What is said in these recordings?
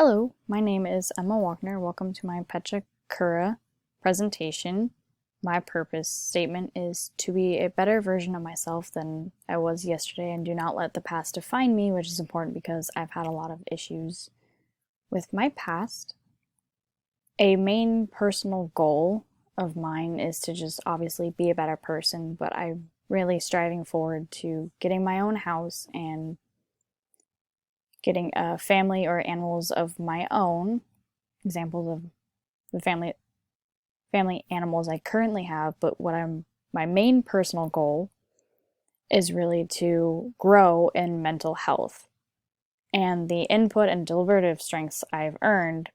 Hello, my name is Emma Walkner. Welcome to my Pecha Kura presentation. My purpose statement is to be a better version of myself than I was yesterday and do not let the past define me, which is important because I've had a lot of issues with my past. A main personal goal of mine is to just obviously be a better person, but I'm really striving forward to getting my own house and getting a family or animals of my own. Examples of the family animals I currently have, but my main personal goal is really to grow in mental health. And the input and deliberative strengths I've earned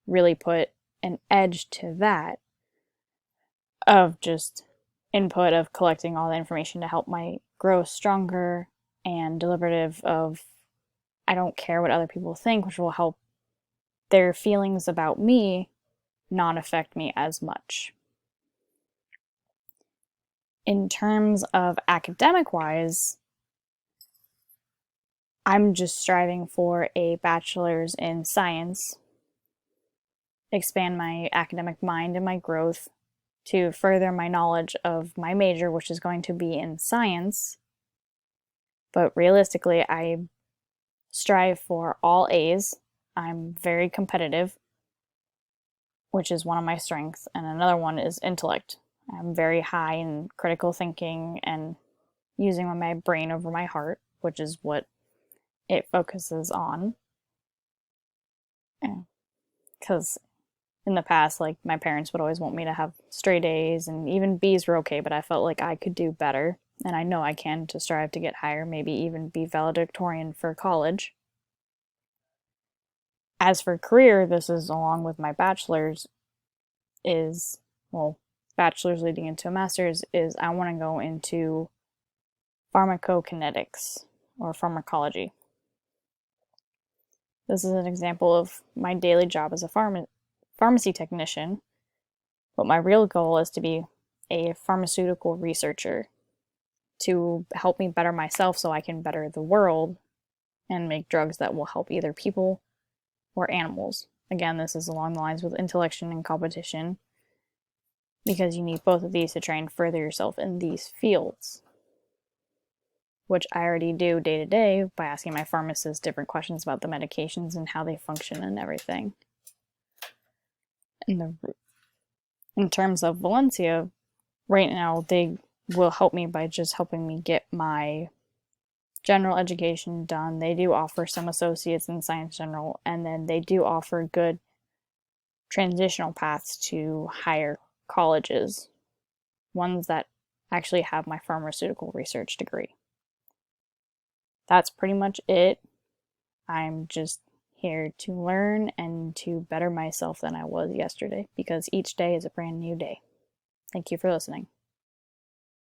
really put an edge to that of just input of collecting all the information to help my grow stronger, and deliberative of I don't care what other people think, which will help their feelings about me not affect me as much. In terms of academic-wise, I'm just striving for a bachelor's in science, expand my academic mind and my growth to further my knowledge of my major, which is going to be in science. But realistically, I strive for all A's. I'm very competitive, which is one of my strengths, and another one is intellect. I'm very high in critical thinking and using my brain over my heart, which is what it focuses on. Because in the past, like, my parents would always want me to have straight A's, and even B's were okay, but I felt like I could do better, and I know I can to strive to get higher, maybe even be valedictorian for college. As for career, this is along with my bachelor's, is, well, bachelor's leading into a master's, is I want to go into pharmacokinetics or pharmacology. This is an example of my daily job as a pharmacy technician, but my real goal is to be a pharmaceutical researcher to help me better myself so I can better the world and make drugs that will help either people or animals. Again, this is along the lines with intellection and competition, because you need both of these to try and further yourself in these fields, which I already do day to day by asking my pharmacist different questions about the medications and how they function and everything. In terms of Valencia, right now they will help me by just helping me get my general education done. They do offer some associates in science general, and then they do offer good transitional paths to higher colleges, ones that actually have my pharmaceutical research degree. That's pretty much it. I'm just here to learn and to better myself than I was yesterday, because each day is a brand new day. Thank you for listening.